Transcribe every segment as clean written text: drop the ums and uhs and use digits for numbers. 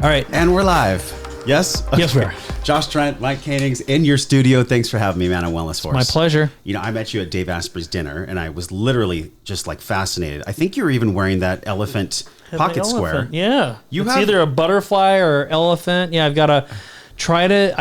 All right. And we're live. Yes? Okay. Yes, we are. Josh Trent, Mike Koenigs in your studio. Thanks for having me, man, on Wellness Force. My pleasure. You know, I met you at Dave Asprey's dinner, and I was literally just like fascinated. I think you were even wearing that elephant pocket square. Yeah. It's either a butterfly or elephant. Yeah, I've got to try to,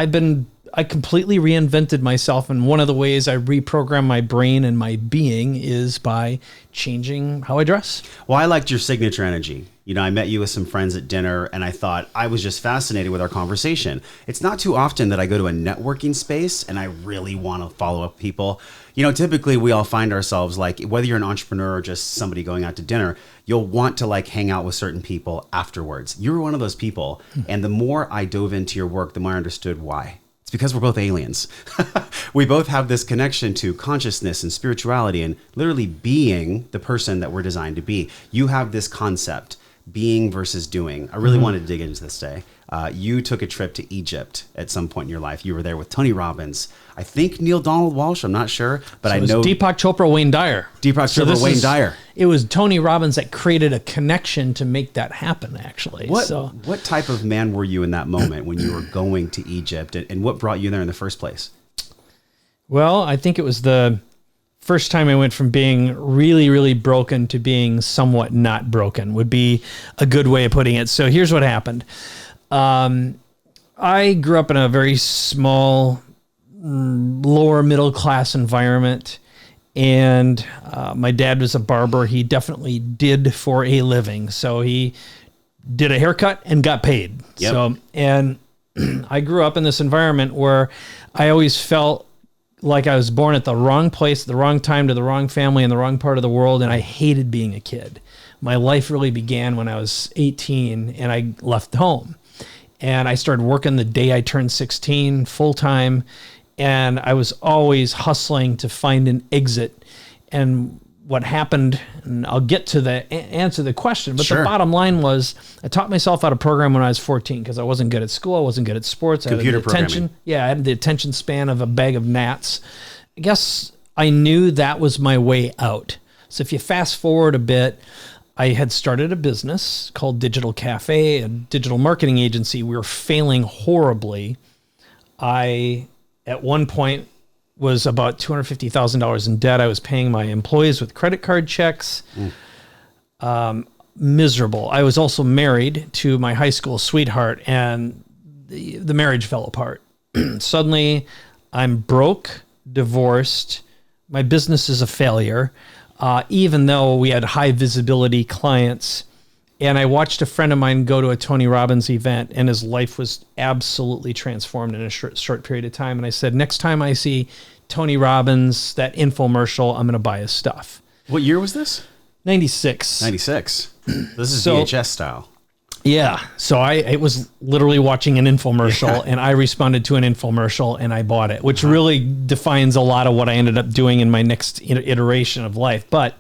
I completely reinvented myself, and one of the ways I reprogram my brain and my being is by changing how I dress. Well, I liked your signature energy. You know, I met you with some friends at dinner, and I thought I was just fascinated with our conversation. It's not too often that I go to a networking space and I really want to follow up people. You know, typically we all find ourselves like, whether you're an entrepreneur or just somebody going out to dinner, you'll want to like hang out with certain people afterwards. You were one of those people. And the more I dove into your work, the more I understood why. Because we're both aliens. We both have this connection to consciousness and spirituality and literally being the person that we're designed to be. You have this concept, being versus doing. I really wanted to dig into this today. You took a trip to Egypt at some point in your life. You were there with Tony Robbins. I think Neil Donald Walsh, I'm not sure, but I know Deepak Chopra, Wayne Dyer. Dyer. It was Tony Robbins that created a connection to make that happen, actually. What type of man were you in that moment when you were going to Egypt, and what brought you there in the first place? Well, I think it was the first time I went from being really, really broken to being somewhat not broken would be a good way of putting it. So here's what happened. I grew up in a very small, lower middle class environment, and my dad was a barber. He definitely did for a living. So he did a haircut and got paid. Yep. So, and I grew up in this environment where I always felt like I was born at the wrong place, at the wrong time, to the wrong family, in the wrong part of the world, and I hated being a kid. My life really began when I was 18 and I left home. And I started working the day I turned 16 full time, and I was always hustling to find an exit. And what happened, and I'll get to the answer the question, but Sure. The bottom line was I taught myself how to program when I was 14 because I wasn't good at school, I wasn't good at sports. Computer programming. I had the attention span of a bag of gnats. I guess I knew that was my way out. So if you fast forward a bit, I had started a business called Digital Cafe, a digital marketing agency. We were failing horribly. I, at one point, was about $250,000 in debt. I was paying my employees with credit card checks. Miserable. I was also married to my high school sweetheart, and the marriage fell apart. Suddenly, I'm broke, divorced. My business is a failure. Even though we had high visibility clients. And I watched a friend of mine go to a Tony Robbins event, and his life was absolutely transformed in a short period of time. And I said, next time I see Tony Robbins, that infomercial, I'm going to buy his stuff. What year was this? 96. 96. This is VHS style. Yeah. So I was literally watching an infomercial, and I responded to an infomercial and I bought it, which really defines a lot of what I ended up doing in my next iteration of life. But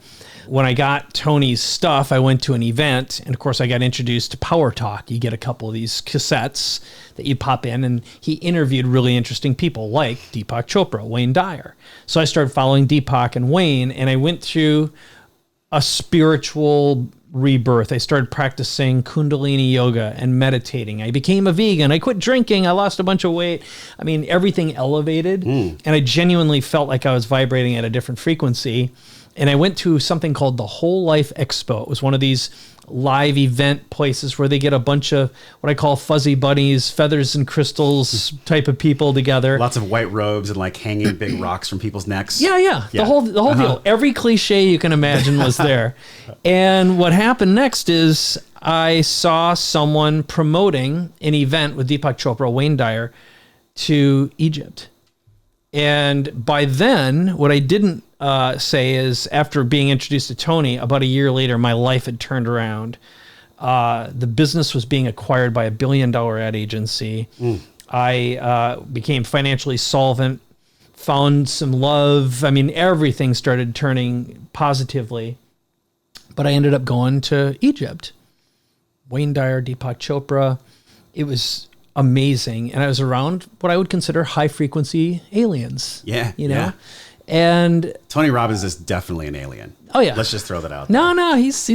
when I got Tony's stuff, I went to an event, and of course I got introduced to Power Talk. You get a couple of these cassettes that you pop in, and he interviewed really interesting people like Deepak Chopra, Wayne Dyer. So I started following Deepak and Wayne, and I went through a spiritual rebirth. I started practicing Kundalini yoga and meditating. I became a vegan. I quit drinking. I lost a bunch of weight. I mean, everything elevated, and I genuinely felt like I was vibrating at a different frequency. And I went to something called the Whole Life Expo. It was one of these live event places where they get a bunch of what I call fuzzy bunnies, feathers and crystals type of people together. Lots of white robes and like hanging big rocks from people's necks. Yeah. The whole deal. Every cliche you can imagine was there. And what happened next is I saw someone promoting an event with Deepak Chopra, Wayne Dyer, to Egypt. And by then, what I didn't say is, after being introduced to Tony, about a year later, my life had turned around. The business was being acquired by $1 billion ad agency. I became financially solvent, found some love. I mean, everything started turning positively. But I ended up going to Egypt. Wayne Dyer, Deepak Chopra. It was amazing. And I was around what I would consider high frequency aliens. Yeah. You know? Yeah. And Tony Robbins is definitely an alien. Oh yeah. Let's just throw that out there. No, he's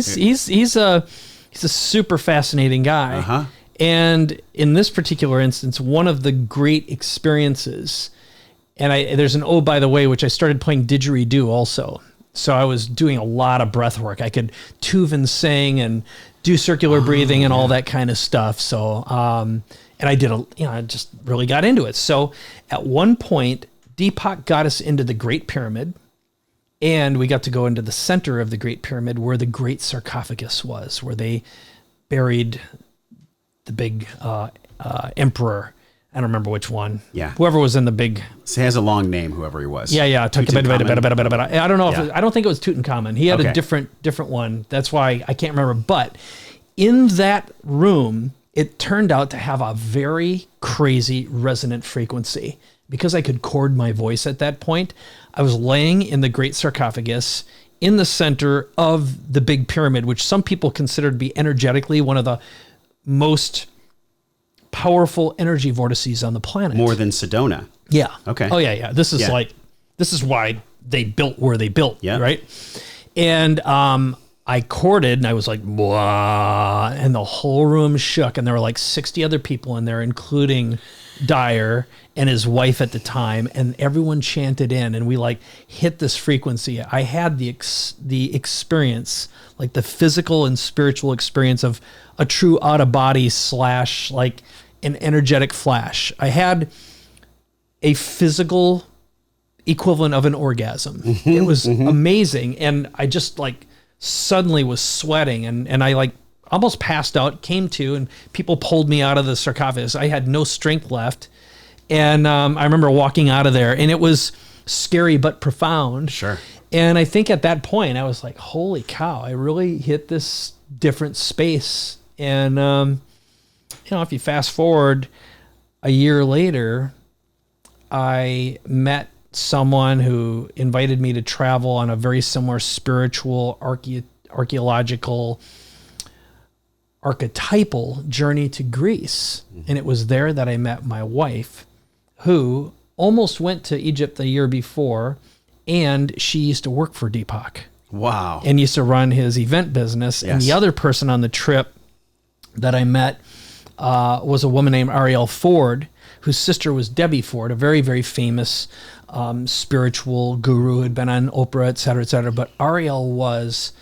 a super fascinating guy. And in this particular instance, one of the great experiences, and there's an oh, by the way, which I started playing didgeridoo also. So I was doing a lot of breath work. I could tuve and sing and do circular breathing and all that kind of stuff. So, and I did, I just really got into it. So at one point, Deepak got us into the Great Pyramid, and we got to go into the center of the Great Pyramid where the Great Sarcophagus was, where they buried the big emperor. I don't remember which one. Yeah. Whoever was in the big. So he has a long name, whoever he was. Yeah. I don't know if I don't think it was Tutankhamun. He had Okay. a different one. That's why I can't remember. But in that room, it turned out to have a very crazy resonant frequency. Because I could chord my voice at that point, I was laying in the Great Sarcophagus in the center of the big pyramid, which some people consider to be energetically one of the most powerful energy vortices on the planet. More than Sedona. Yeah. Okay. Oh yeah. This is this is why they built where they built. Yeah. Right. And I chorded and I was like, "Blah," and the whole room shook, and there were like 60 other people in there, including Dyer and his wife at the time, and everyone chanted in, and we like hit this frequency. I had the experience, like the physical and spiritual experience of a true out of body / like an energetic flash. I had a physical equivalent of an orgasm. It was amazing, and I just like suddenly was sweating, and I like almost passed out, came to, and people pulled me out of the sarcophagus. I had no strength left. And I remember walking out of there, and it was scary but profound. Sure. And I think at that point, I was like, holy cow, I really hit this different space. And, if you fast forward a year later, I met someone who invited me to travel on a very similar spiritual, archaeological, archetypal journey to Greece. And it was there that I met my wife, who almost went to Egypt the year before, and she used to work for Deepak. Wow. And used to run his event business. Yes. And the other person on the trip that I met was a woman named Ariel Ford, whose sister was Debbie Ford, a very, very famous spiritual guru, had been on Oprah, et cetera, et cetera. But Ariel was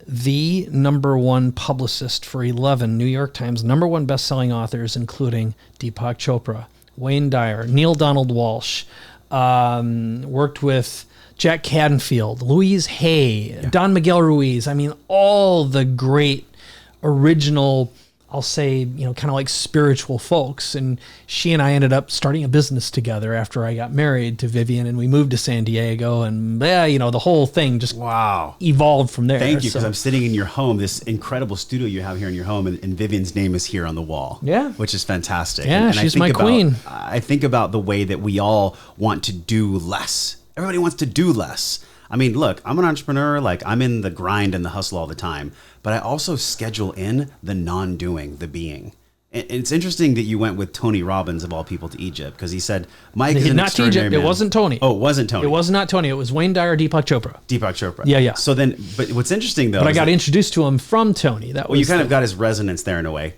the #1 publicist for 11 New York Times #1 best-selling authors, including Deepak Chopra, Wayne Dyer, Neil Donald Walsh, worked with Jack Canfield, Louise Hay, Don Miguel Ruiz. I mean, all the great original, I'll say, kind of like spiritual folks. And she and I ended up starting a business together after I got married to Vivian, and we moved to San Diego, and the whole thing just evolved from there. Thank you, because I'm sitting in your home, this incredible studio you have here in your home, and Vivian's name is here on the wall. Yeah. Which is fantastic. Yeah, and she's my queen. I think about the way that we all want to do less. Everybody wants to do less. I mean, look, I'm an entrepreneur. Like, I'm in the grind and the hustle all the time, but I also schedule in the non-doing, the being. And it's interesting that you went with Tony Robbins, of all people, to Egypt, because he said, Mike is an not to extraordinary Egypt. man. It wasn't Tony. Oh, it wasn't Tony. It was not Tony. It was Wayne Dyer, Deepak Chopra. Deepak Chopra. Yeah. So then, but what's interesting, though, But I got introduced to him from Tony. That was you kind of got his resonance there in a way.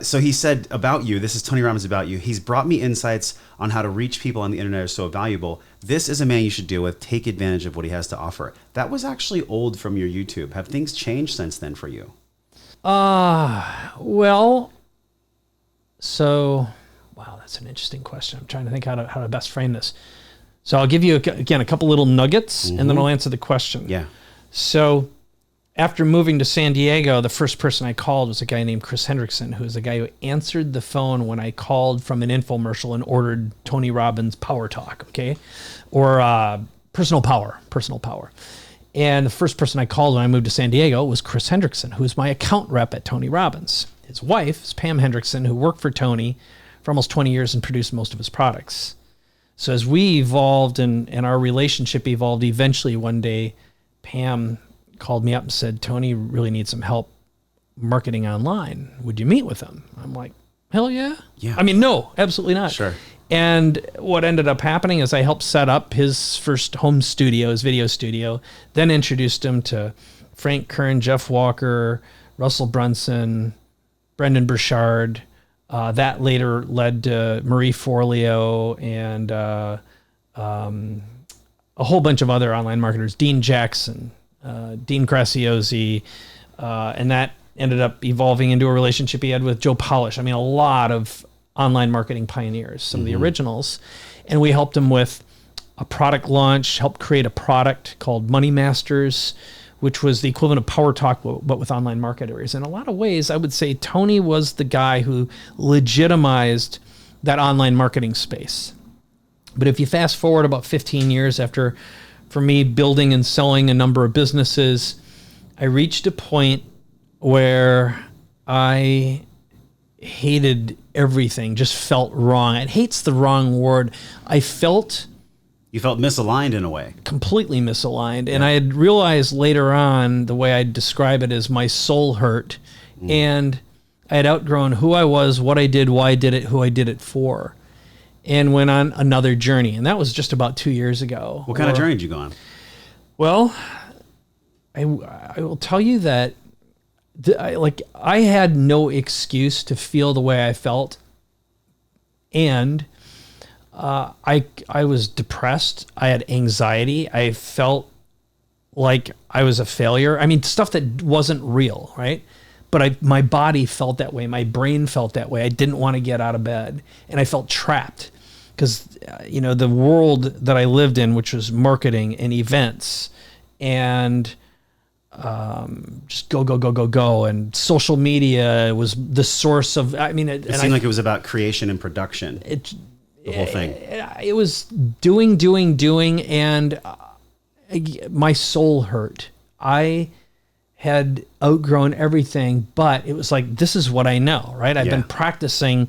So he said about you, this is Tony Robbins about you. He's brought me insights on how to reach people on the internet are so valuable. This is a man you should deal with. Take advantage of what he has to offer. That was actually old from your YouTube. Have things changed since then for you? Well, so, wow, that's an interesting question. I'm trying to think how to best frame this. So I'll give you, again, a couple little nuggets, and then I'll answer the question. Yeah. So after moving to San Diego, the first person I called was a guy named Chris Hendrickson, who is a guy who answered the phone when I called from an infomercial and ordered Tony Robbins Power Talk, okay? Or Personal Power. And the first person I called when I moved to San Diego was Chris Hendrickson, who is my account rep at Tony Robbins. His wife is Pam Hendrickson, who worked for Tony for almost 20 years and produced most of his products. So as we evolved and our relationship evolved, eventually one day, Pam called me up and said, Tony really needs some help marketing online. Would you meet with him? I'm like, hell yeah. Yeah. I mean, no, absolutely not. Sure. And what ended up happening is I helped set up his first home studio, his video studio, then introduced him to Frank Kern, Jeff Walker, Russell Brunson, Brendan Burchard, That later led to Marie Forleo and a whole bunch of other online marketers, Dean Jackson, Dean Graziosi, and that ended up evolving into a relationship he had with Joe Polish. I mean, a lot of online marketing pioneers, some of the originals. And we helped him with a product launch, helped create a product called Money Masters, which was the equivalent of Power Talk, but with online marketers. In a lot of ways, I would say Tony was the guy who legitimized that online marketing space. But if you fast forward about 15 years after, for me, building and selling a number of businesses, I reached a point where I hated everything, just felt wrong. And hate's the wrong word. You felt misaligned in a way. Completely misaligned. And I had realized later on, the way I'd describe it is my soul hurt. And I had outgrown who I was, what I did, why I did it, who I did it for, and went on another journey. And that was just about 2 years ago. What kind of journey did you go on? Well, I will tell you that I had no excuse to feel the way I felt. And I was depressed. I had anxiety. I felt like I was a failure. I mean, stuff that wasn't real, right? But my body felt that way. My brain felt that way. I didn't want to get out of bed. And I felt trapped because, the world that I lived in, which was marketing and events and just go. And social media was the source of, it seemed like it was about creation and production. The whole thing. It was doing, and my soul hurt. I had outgrown everything, but it was like, this is what I know, right? I've been practicing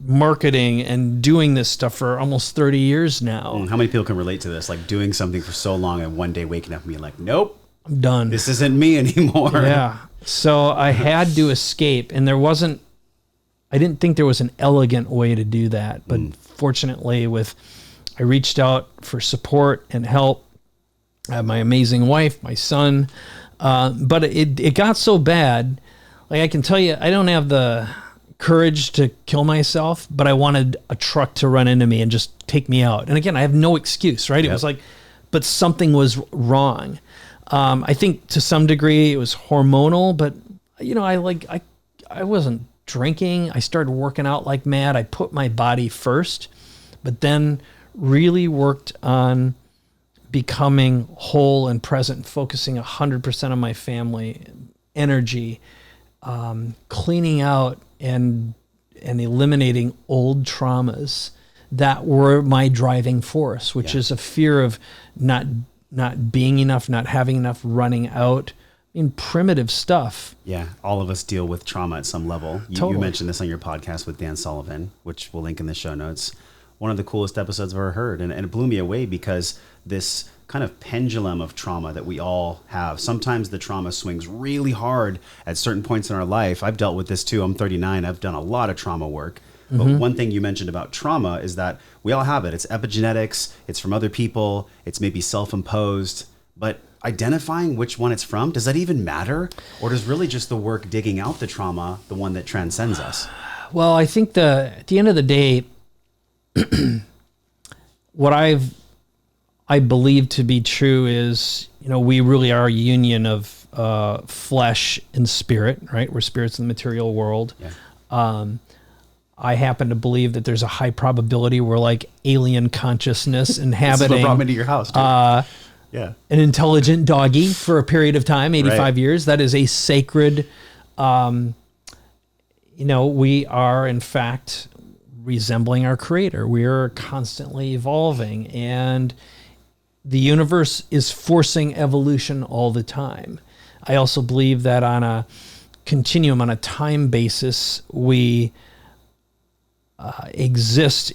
marketing and doing this stuff for almost 30 years now. How many people can relate to this? Like doing something for so long and one day waking up and being like, nope, I'm done. This isn't me anymore. Yeah. So I had to escape, and I didn't think there was an elegant way to do that, but fortunately I reached out for support and help. I have my amazing wife, my son, but it got so bad. Like I can tell you, I don't have the courage to kill myself, but I wanted a truck to run into me and just take me out. And again, I have no excuse, right? Yep. It was like, but something was wrong. I think to some degree it was hormonal, but I wasn't drinking. I started working out like mad. I put my body first, but then really worked on becoming whole and present, focusing 100% on my family, energy, cleaning out and eliminating old traumas that were my driving force, which is a fear of not being enough, not having enough, running out. Primitive stuff. Yeah, all of us deal with trauma at some level. You mentioned this on your podcast with Dan Sullivan, which we'll link in the show notes. One of the coolest episodes I've ever heard. And it blew me away because this kind of pendulum of trauma that we all have. Sometimes the trauma swings really hard at certain points in our life. I've dealt with this too. I'm 39. I've done a lot of trauma work. But one thing you mentioned about trauma is that we all have it. It's epigenetics. It's from other people. It's maybe self-imposed. But identifying which one it's from, does that even matter? Or does really just the work digging out the trauma the one that transcends us? Well, I think at the end of the day, what I believe to be true is, we really are a union of flesh and spirit, right? We're spirits in the material world. Yeah. I happen to believe that there's a high probability we're like alien consciousness inhabiting. This brought me to your house, too. An intelligent doggy for a period of time, 85 years. That is a sacred, we are in fact resembling our creator. We are constantly evolving, and the universe is forcing evolution all the time. I also believe that on a continuum, on a time basis, we exist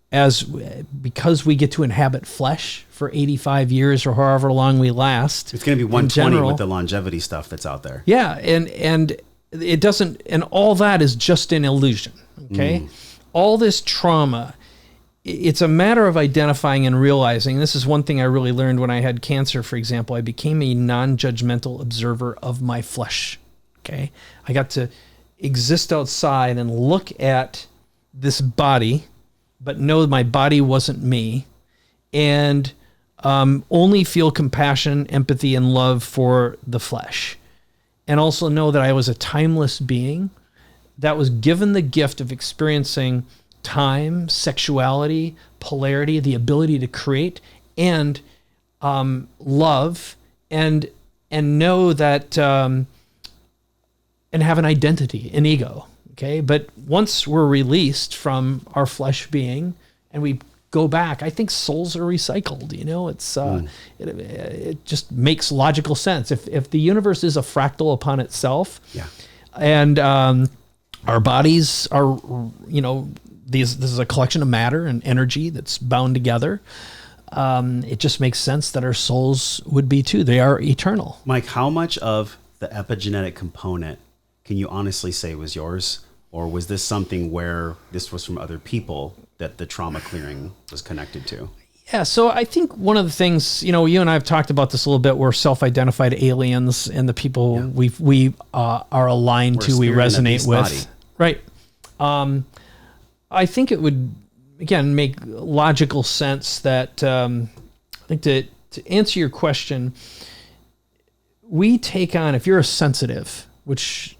because we get to inhabit flesh for 85 years or however long we last. It's going to be 120 with the longevity stuff that's out there. Yeah, and it doesn't, and all that is just an illusion, okay? All this trauma, it's a matter of identifying and realizing. This is one thing I really learned when I had cancer, for example. I became a non-judgmental observer of my flesh, okay? I got to exist outside and look at this body, but know my body wasn't me, and only feel compassion, empathy, and love for the flesh. And also know that I was a timeless being that was given the gift of experiencing time, sexuality, polarity, the ability to create, and love, and know that, and have an identity, an ego. Okay. But once we're released from our flesh being and we go back, I think souls are recycled. It's it just makes logical sense. If the universe is a fractal upon itself, and our bodies are, this is a collection of matter and energy that's bound together. It just makes sense that our souls would be too. They are eternal. Mike, how much of the epigenetic component can you honestly say was yours? Or was this something where this was from other people that the trauma clearing was connected to? Yeah, so I think one of the things, you and I have talked about this a little bit, we're self-identified aliens and the people we are aligned to, we resonate with. Body. Right. I think it would, again, make logical sense that, I think to answer your question, we take on, if you're a sensitive, which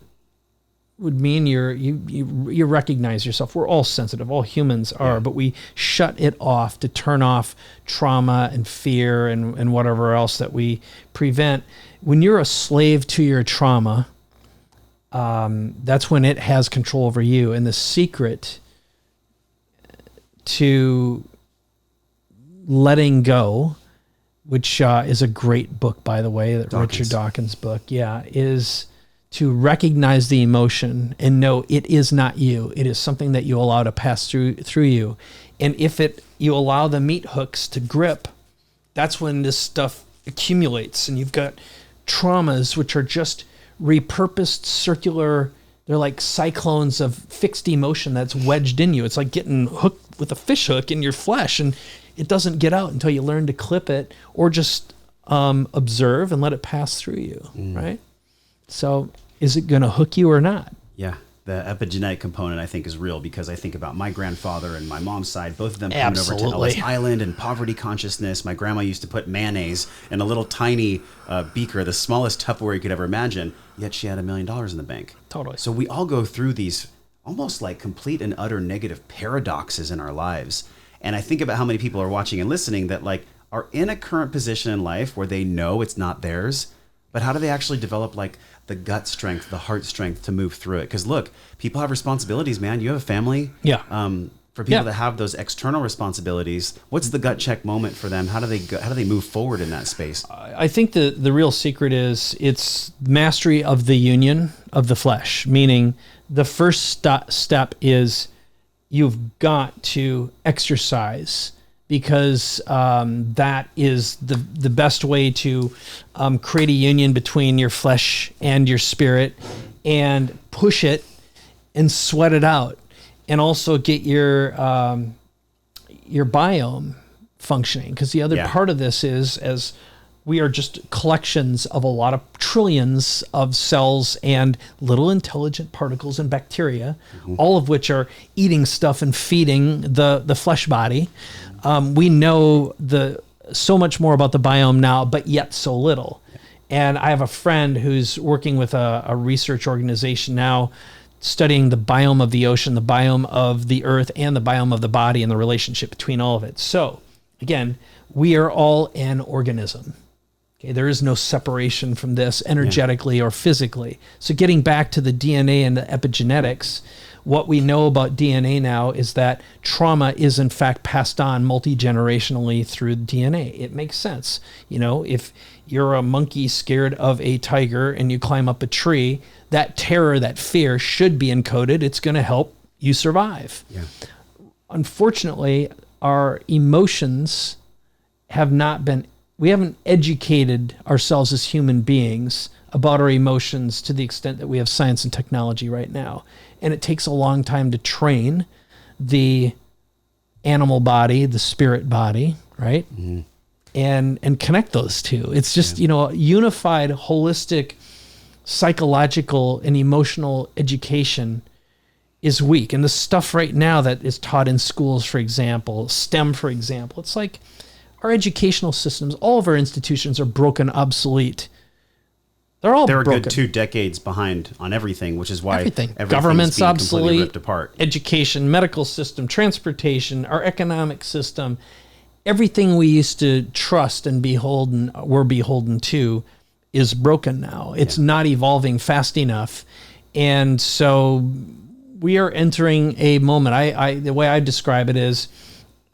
would mean you recognize yourself. We're all sensitive. All humans are, but we shut it off to turn off trauma and fear and whatever else that we prevent. When you're a slave to your trauma, that's when it has control over you. And the secret to letting go, which is a great book, by the way, that Richard Dawkins' book, is to recognize the emotion and know it is not you. It is something that you allow to pass through you. And if you allow the meat hooks to grip, that's when this stuff accumulates. And you've got traumas, which are just repurposed circular, they're like cyclones of fixed emotion that's wedged in you. It's like getting hooked with a fish hook in your flesh, and it doesn't get out until you learn to clip it or just observe and let it pass through you, right? So is it going to hook you or not? Yeah. The epigenetic component, I think, is real because I think about my grandfather and my mom's side, both of them coming over to Ellis Island and poverty consciousness. My grandma used to put mayonnaise in a little tiny beaker, the smallest Tupperware you could ever imagine, yet she had $1 million in the bank. Totally. So we all go through these almost like complete and utter negative paradoxes in our lives. And I think about how many people are watching and listening that like are in a current position in life where they know it's not theirs, but how do they actually develop like the gut strength, the heart strength to move through it? Because look, people have responsibilities, man. You have a family. Yeah. For people that have those external responsibilities, what's the gut check moment for them? How do they move forward in that space? I think the real secret is it's mastery of the union of the flesh, meaning the first step is you've got to exercise, because that is the best way to create a union between your flesh and your spirit, and push it and sweat it out, and also get your biome functioning. Because the other part of this is, as we are just collections of a lot of trillions of cells and little intelligent particles and bacteria, all of which are eating stuff and feeding the flesh body. We know so much more about the biome now, but yet so little. And I have a friend who's working with a research organization now studying the biome of the ocean, the biome of the earth, and the biome of the body, and the relationship between all of it. So again, we are all an organism. Okay, there is no separation from this energetically or physically. So getting back to the DNA and the epigenetics, what we know about DNA now is that trauma is in fact passed on multi-generationally through DNA. It makes sense. If you're a monkey scared of a tiger and you climb up a tree, that terror, that fear should be encoded. It's going to help you survive. Yeah. Unfortunately, our emotions we haven't educated ourselves as human beings about our emotions to the extent that we have science and technology right now. And it takes a long time to train the animal body, the spirit body, right? And connect those two. It's just, a unified, holistic psychological and emotional education is weak. And the stuff right now that is taught in schools, for example, STEM, for example, it's like our educational systems, all of our institutions are broken, obsolete. They're a broken. good 2 decades behind on everything, which is why everything. everything's Government's being completely obsolete, ripped apart. education, medical system, transportation, our economic system, everything we used to trust and we're beholden to is broken now. It's not evolving fast enough. And so we are entering a moment. The way I describe it is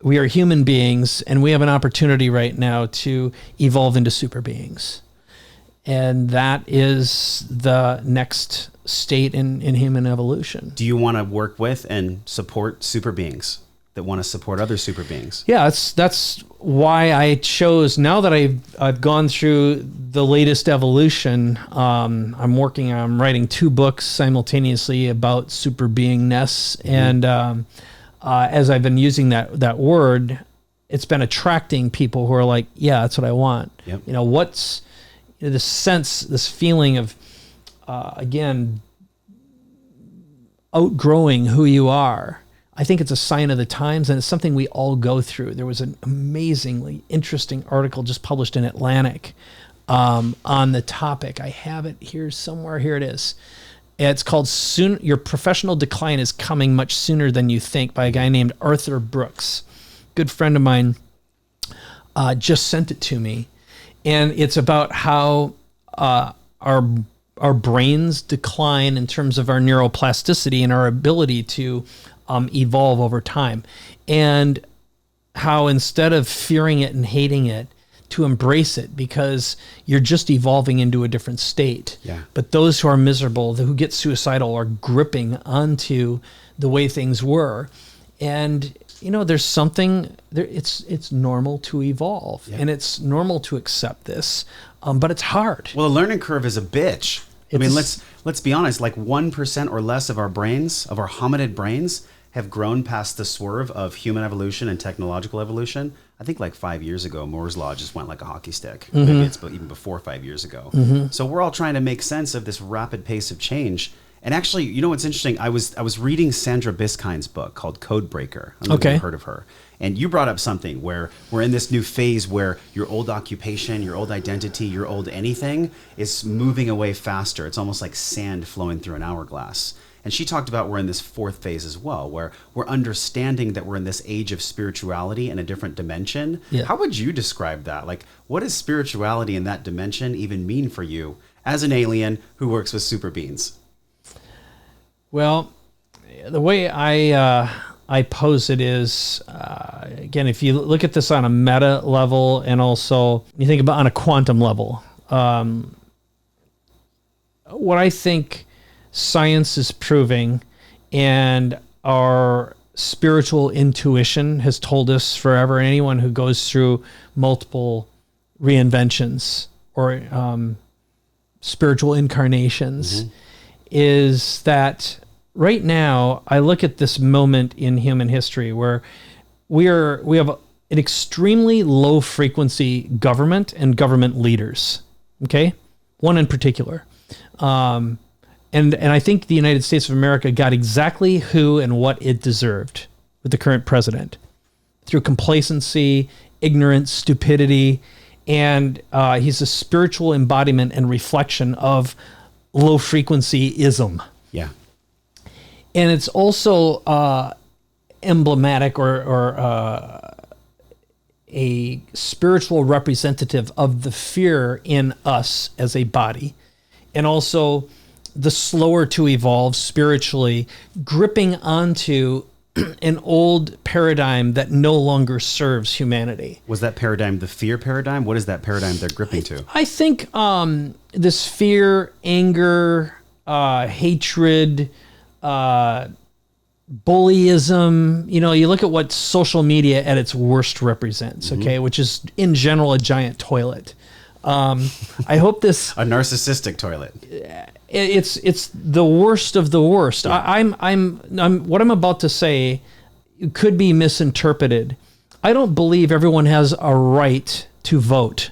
we are human beings and we have an opportunity right now to evolve into super beings. And that is the next state in human evolution. Do you want to work with and support super beings that want to support other super beings? Yeah, that's why I chose, now that I've gone through the latest evolution, I'm writing 2 books simultaneously about super beingness. And as I've been using that word, it's been attracting people who are like, yeah, that's what I want. Yep. What's this sense, this feeling of, again, outgrowing who you are. I think it's a sign of the times, and it's something we all go through. There was an amazingly interesting article just published in Atlantic on the topic. I have it here somewhere. Here it is. It's called Your Professional Decline is Coming Much Sooner Than You Think, by a guy named Arthur Brooks. Good friend of mine just sent it to me. And it's about how our brains decline in terms of our neuroplasticity and our ability to evolve over time. And how instead of fearing it and hating it, to embrace it, because you're just evolving into a different state. Yeah. But those who are miserable, who get suicidal, are gripping onto the way things were. And there's something there. It's normal to evolve, and it's normal to accept this, but it's hard. Well, the learning curve is a bitch. Let's be honest. Like 1% or less of our brains, of our hominid brains, have grown past the swerve of human evolution and technological evolution. I think like 5 years ago, Moore's Law just went like a hockey stick. Mm-hmm. Maybe it's even before 5 years ago. Mm-hmm. So we're all trying to make sense of this rapid pace of change. And actually, what's interesting? I was reading Sandra Biskind's book called Code Breaker. I don't know if you've heard of her. And you brought up something where we're in this new phase where your old occupation, your old identity, your old anything is moving away faster. It's almost like sand flowing through an hourglass. And she talked about we're in this 4th phase as well, where we're understanding that we're in this age of spirituality in a different dimension. Yeah. How would you describe that? Like, what does spirituality in that dimension even mean for you as an alien who works with super beings? Well, the way I pose it is, again, if you look at this on a meta level, and also you think about on a quantum level, what I think science is proving, and our spiritual intuition has told us forever, and anyone who goes through multiple reinventions or spiritual incarnations, is that right now, I look at this moment in human history where we have an extremely low frequency government and government leaders. Okay, one in particular, and I think the United States of America got exactly who and what it deserved with the current president through complacency, ignorance, stupidity, and he's a spiritual embodiment and reflection of low frequency-ism. Yeah. And it's also emblematic or a spiritual representative of the fear in us as a body, and also the slower to evolve spiritually, gripping onto an old paradigm that no longer serves humanity. Was that paradigm the fear paradigm? What is that paradigm they're gripping to? I think this fear, anger, hatred, bullyism, you look at what social media at its worst represents, okay, which is in general a giant toilet. I hope this a narcissistic toilet. It's the worst of the worst. Yeah. I'm what I'm about to say could be misinterpreted. I don't believe everyone has a right to vote.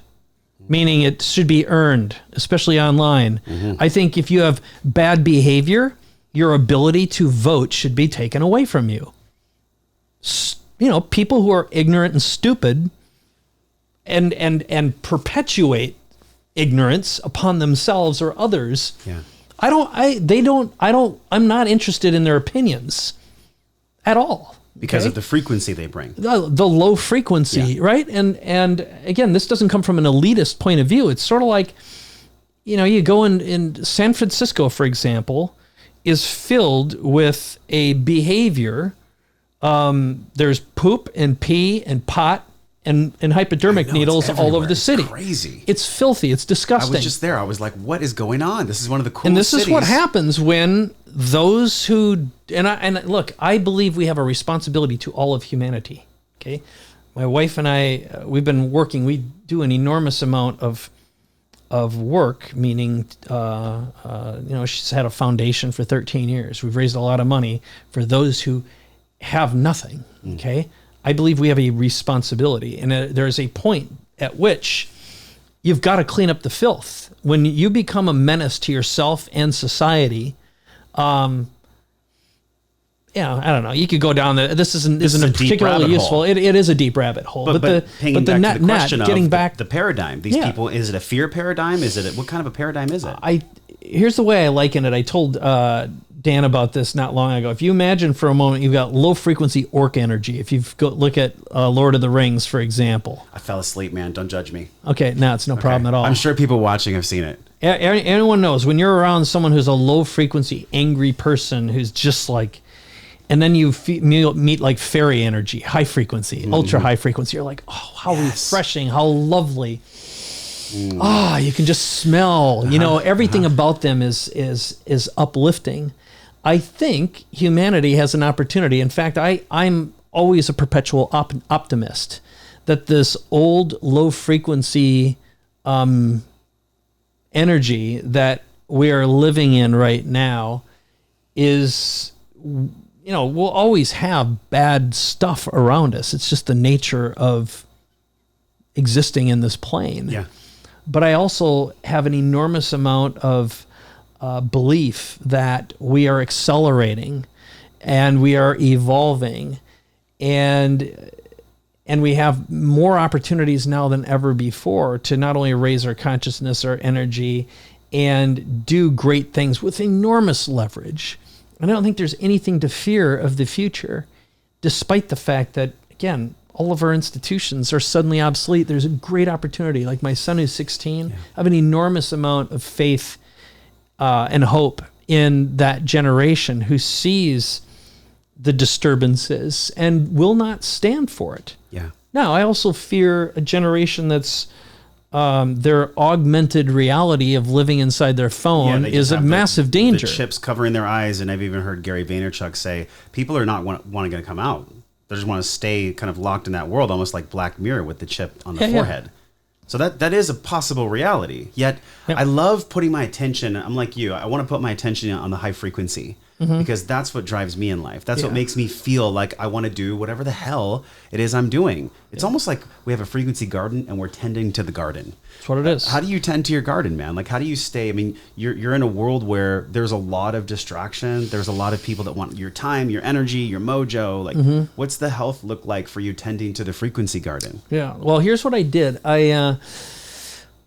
meaning it should be earned, especially online. I think if you have bad behavior, your ability to vote should be taken away from you. You know, people who are ignorant and stupid and perpetuate ignorance upon themselves or others. Yeah. I'm not interested in their opinions at all. Because of the frequency they bring. The low frequency, right? And again, this doesn't come from an elitist point of view. It's sort of like, you know, you go in San Francisco, for example, is filled with a behavior. There's poop and pee and pot and hypodermic needles all over the city. It's crazy. It's filthy. It's disgusting. I was just there. I was like, what is going on? This is one of the coolest And this cities. is what happens when those who, and look, I believe we have a responsibility to all of humanity. Okay. My wife and I, we've been working, we do an enormous amount of work, meaning, you know, she's had a foundation for 13 years. We've raised a lot of money for those who have nothing. Okay. I believe we have a responsibility, and there's a point at which you've got to clean up the filth. When you become a menace to yourself and society, you know, I don't know. You could go down there. This isn't a particularly useful. It is a deep rabbit hole. But the net, getting back the paradigm. These people, is it a fear paradigm? What kind of a paradigm is it? Here's the way I liken it. I told Dan about this not long ago. If you imagine for a moment, you've got low frequency orc energy. If you look at Lord of the Rings, for example. I fell asleep, man. Don't judge me. Okay, no, it's no problem at all. I'm sure people watching have seen it. Anyone knows when you're around someone who's a low frequency, angry person who's just like, and then you meet like fairy energy, high frequency, ultra high frequency. You're like, oh, how refreshing, how lovely. You can just smell, you know, everything about them is uplifting. I think humanity has an opportunity. In fact, I'm always a perpetual optimist that this old low frequency energy that we are living in right now is, you know, we'll always have bad stuff around us. It's just the nature of existing in this plane. Yeah. But I also have an enormous amount of belief that we are accelerating and we are evolving and we have more opportunities now than ever before to not only raise our consciousness, our energy, and do great things with enormous leverage. And I don't think there's anything to fear of the future, despite the fact that, again, all of our institutions are suddenly obsolete. There's a great opportunity. Like my son who's 16, I have an enormous amount of faith and hope in that generation who sees the disturbances and will not stand for it. Yeah. Now, I also fear a generation that's their augmented reality of living inside their phone is a massive danger. The chips covering their eyes, and I've even heard Gary Vaynerchuk say people are not wanting to come out. They just want to stay kind of locked in that world, almost like Black Mirror with the chip on the forehead. Yeah. So that is a possible reality. Yet I love putting my attention. I'm like you. I want to put my attention on the high frequency because that's what drives me in life. That's what makes me feel like I want to do whatever the hell it is I'm doing. It's almost like we have a frequency garden and we're tending to the garden. That's what it is. How do you tend to your garden, man? Like, how do you stay? I mean, you're in a world where there's a lot of distraction. There's a lot of people that want your time, your energy, your mojo. Like, what's the health look like for you tending to the frequency garden? Yeah. Well, here's what I did.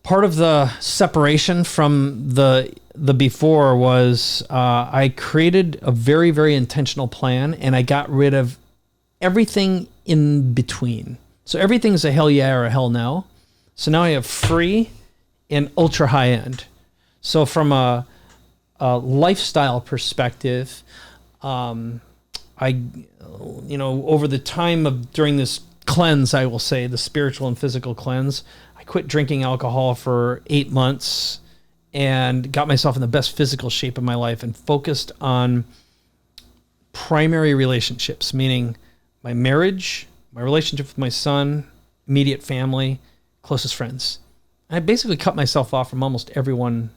Part of the separation from the before was I created a very, very intentional plan, and I got rid of everything in between. So everything's a hell yeah or a hell no. So now I have free and ultra high end. So from a lifestyle perspective, over the time during this cleanse, I will say the spiritual and physical cleanse, I quit drinking alcohol for 8 months and got myself in the best physical shape of my life and focused on primary relationships, meaning my marriage, my relationship with my son, immediate family, closest friends. I basically cut myself off from almost everyone.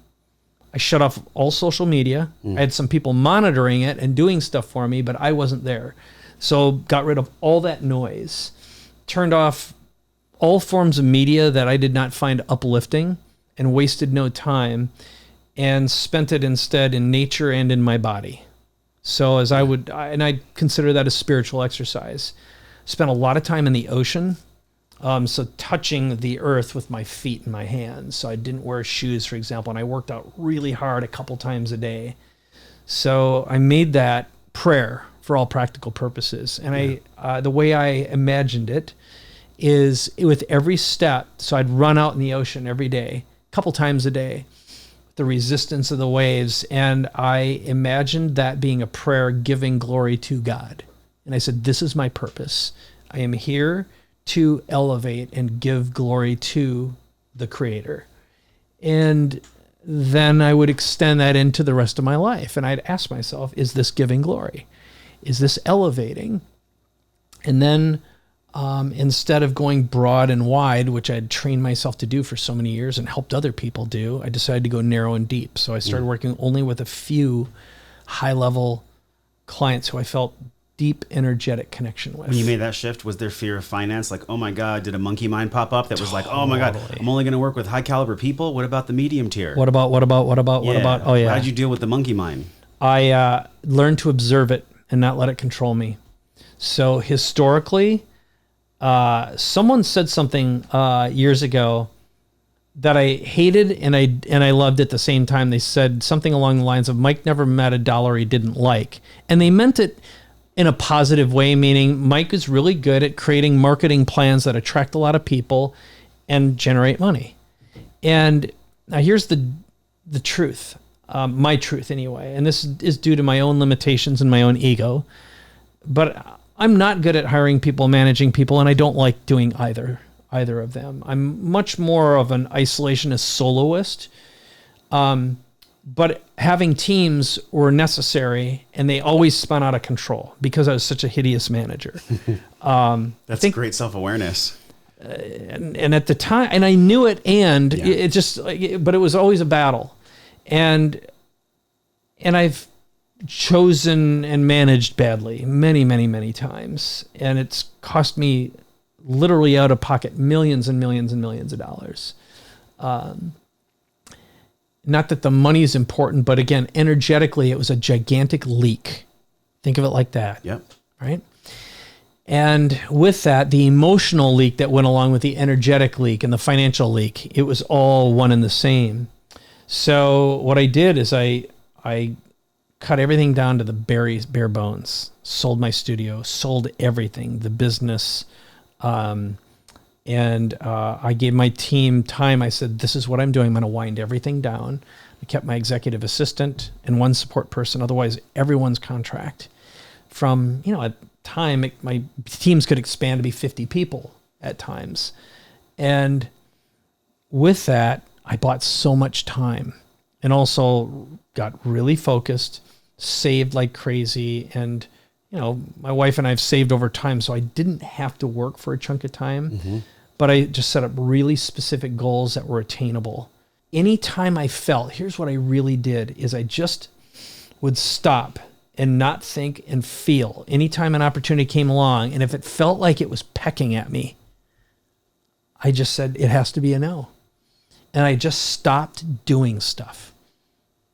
I shut off all social media. I had some people monitoring it and doing stuff for me, but I wasn't there. So got rid of all that noise, turned off all forms of media that I did not find uplifting, and wasted no time, and spent it instead in nature and in my body. So as I consider that a spiritual exercise. Spent a lot of time in the ocean. So touching the earth with my feet and my hands. So I didn't wear shoes, for example, and I worked out really hard a couple times a day. So I made that prayer for all practical purposes. And the way I imagined it is with every step. So I'd run out in the ocean every day, a couple times a day, the resistance of the waves. And I imagined that being a prayer giving glory to God. And I said, this is my purpose. I am here to elevate and give glory to the Creator. And then I would extend that into the rest of my life. And I'd ask myself, is this giving glory? Is this elevating? And then instead of going broad and wide, which I'd trained myself to do for so many years and helped other people do, I decided to go narrow and deep. So I started working only with a few high-level clients who I felt deep energetic connection with. When you made that shift, was there fear of finance? Like, oh my God, did a monkey mind pop up that was like, oh my God, I'm only going to work with high caliber people? What about the medium tier? What about? Oh yeah. How did you deal with the monkey mind? I learned to observe it and not let it control me. So historically, someone said something years ago that I hated and I loved at the same time. They said something along the lines of, Mike never met a dollar he didn't like. And they meant it in a positive way, meaning Mike is really good at creating marketing plans that attract a lot of people and generate money. And now here's the truth, my truth anyway, and this is due to my own limitations and my own ego, but I'm not good at hiring people, managing people, and I don't like doing either of them. I'm much more of an isolationist soloist, but having teams were necessary, and they always spun out of control because I was such a hideous manager. That's great self-awareness. And at the time, and I knew it, and it just, but it was always a battle. And I've chosen and managed badly many, many, many times. And it's cost me literally out of pocket millions and millions and millions of dollars. Not that the money is important, but again, energetically, it was a gigantic leak. Think of it like that. Yep. Right? And with that, the emotional leak that went along with the energetic leak and the financial leak, it was all one and the same. So what I did is I cut everything down to the bare bones, sold my studio, sold everything, the business, and I gave my team time. I said, this is what I'm doing. I'm going to wind everything down. I kept my executive assistant and one support person. Otherwise, everyone's contract from, at time, my teams could expand to be 50 people at times. And with that, I bought so much time and also got really focused, saved like crazy. And, my wife and I have saved over time, so I didn't have to work for a chunk of time. Mm-hmm. But I just set up really specific goals that were attainable. Anytime I felt, here's what I really did, is I just would stop and not think and feel. Anytime an opportunity came along, and if it felt like it was pecking at me, I just said, it has to be a no. And I just stopped doing stuff.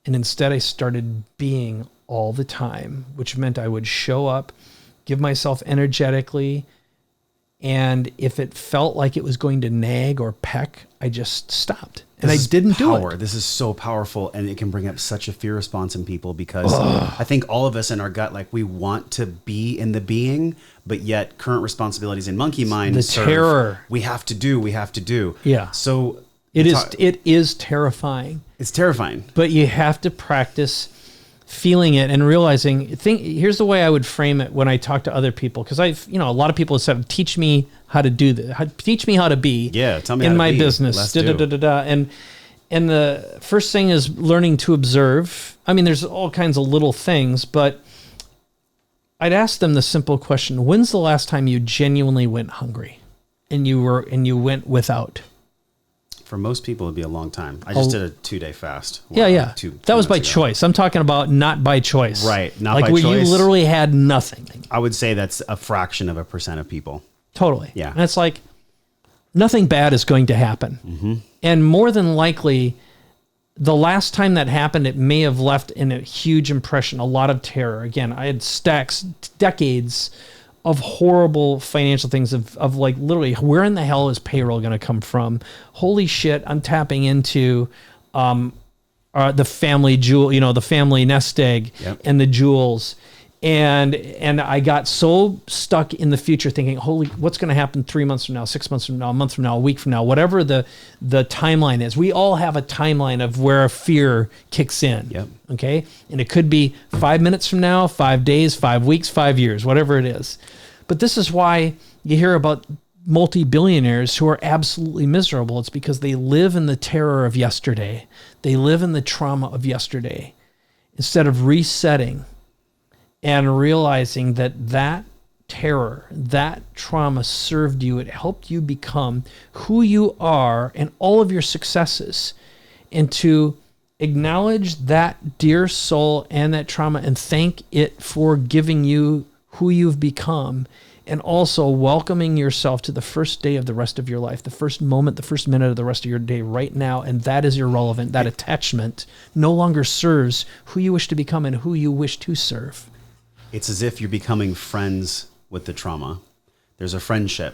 And instead I started being all the time, which meant I would show up, give myself energetically, and if it felt like it was going to nag or peck, I just stopped. And I didn't do it. This is so powerful, and it can bring up such a fear response in people because I think all of us in our gut, like we want to be in the being, but yet current responsibilities in monkey mind, the terror. We have to do. Yeah. So it is terrifying. It's terrifying. But you have to practice feeling it and realizing, here's the way I would frame it when I talk to other people. Cause I've, a lot of people have said, teach me how to do this. Teach me how to be tell me in how to my be. business. And the first thing is learning to observe. I mean, there's all kinds of little things, but I'd ask them the simple question, when's the last time you genuinely went hungry and you went without? For most people, it'd be a long time. I just did a 2-day fast. Yeah. That was by choice. I'm talking about not by choice. Right. Not like by choice. Like where you literally had nothing. I would say that's a fraction of a percent of people. Totally. Yeah. And it's like, nothing bad is going to happen. And more than likely, the last time that happened, it may have left in a huge impression, a lot of terror. Again, I had decades of horrible financial things of like literally, where in the hell is payroll going to come from? Holy shit, I'm tapping into the family jewel, the family nest egg and the jewels. And I got so stuck in the future thinking, holy, what's going to happen 3 months from now, 6 months from now, a month from now, a week from now, whatever the timeline is. We all have a timeline of where fear kicks in. Okay. And it could be 5 minutes from now, 5 days, 5 weeks, 5 years, whatever it is. But this is why you hear about multi-billionaires who are absolutely miserable. It's because they live in the terror of yesterday. They live in the trauma of yesterday instead of resetting and realizing that terror, that trauma served you. It helped you become who you are and all of your successes, and to acknowledge that dear soul and that trauma and thank it for giving you who you've become, and also welcoming yourself to the first day of the rest of your life, the first moment, the first minute of the rest of your day right now. And that is irrelevant. That attachment no longer serves who you wish to become and who you wish to serve. It's as if you're becoming friends with the trauma. There's a friendship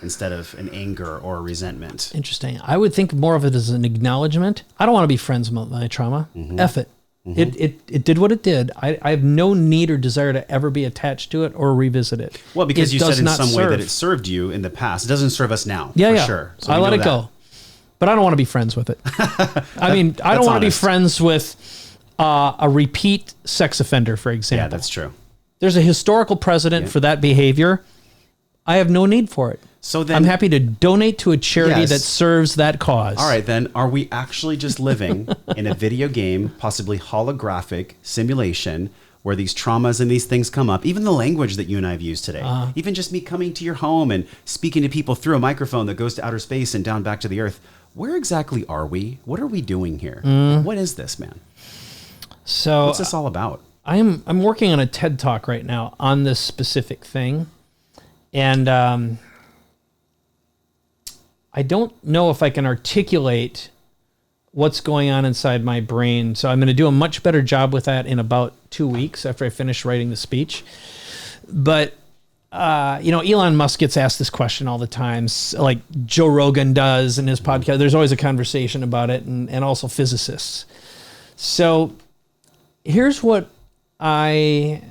instead of an anger or a resentment. Interesting. I would think more of it as an acknowledgement. I don't want to be friends with my trauma. F it. It did what it did. I have no need or desire to ever be attached to it or revisit it. Well, because you said in some way that it served you in the past. It doesn't serve us now, for sure. So I let it go. But I don't want to be friends with it. I mean, I don't want to be friends with a repeat sex offender, for example. Yeah, that's true. There's a historical precedent for that behavior. I have no need for it. So then, I'm happy to donate to a charity that serves that cause. All right, then, are we actually just living in a video game, possibly holographic simulation, where these traumas and these things come up? Even the language that you and I have used today, even just me coming to your home and speaking to people through a microphone that goes to outer space and down back to the earth. Where exactly are we? What are we doing here? What is this, man? So what's this all about? I'm working on a TED Talk right now on this specific thing. And I don't know if I can articulate what's going on inside my brain. So I'm going to do a much better job with that in about 2 weeks after I finish writing the speech. But, Elon Musk gets asked this question all the time, like Joe Rogan does in his podcast. There's always a conversation about it, and also physicists. So here's what I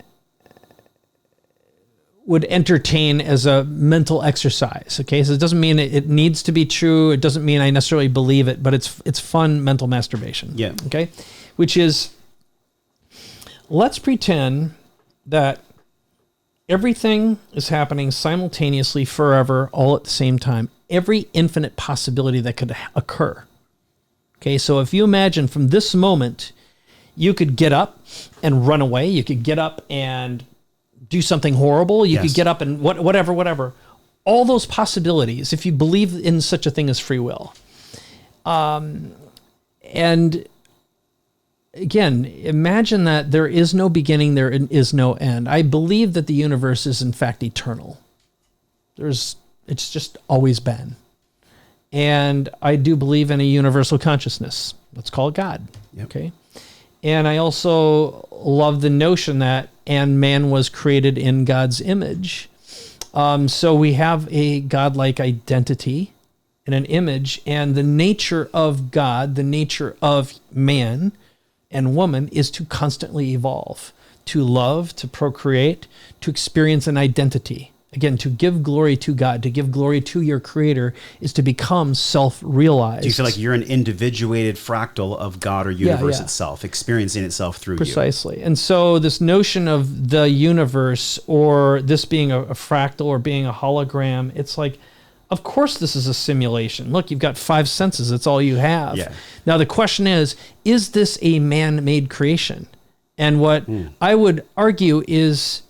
would entertain as a mental exercise. Okay. So it doesn't mean it needs to be true. It doesn't mean I necessarily believe it, but it's fun mental masturbation. Yeah. Okay. Which is, let's pretend that everything is happening simultaneously forever, all at the same time. Every infinite possibility that could occur. Okay. So if you imagine from this moment, you could get up and run away. You could get up and do something horrible. You could get up and whatever. All those possibilities, if you believe in such a thing as free will. And again, imagine that there is no beginning, there is no end. I believe that the universe is in fact eternal. It's just always been. And I do believe in a universal consciousness. Let's call it God. Yep. Okay. And I also love the notion that man was created in God's image. So we have a godlike identity and an image, and the nature of God, the nature of man and woman is to constantly evolve, to love, to procreate, to experience an identity. Again, to give glory to God, to give glory to your creator is to become self-realized. Do you feel like you're an individuated fractal of God or universe itself, experiencing itself through Precisely. And so this notion of the universe, or this being a fractal or being a hologram, it's like, of course this is a simulation. Look, you've got 5 senses. That's all you have. Yeah. Now the question is this a man-made creation? And what I would argue is,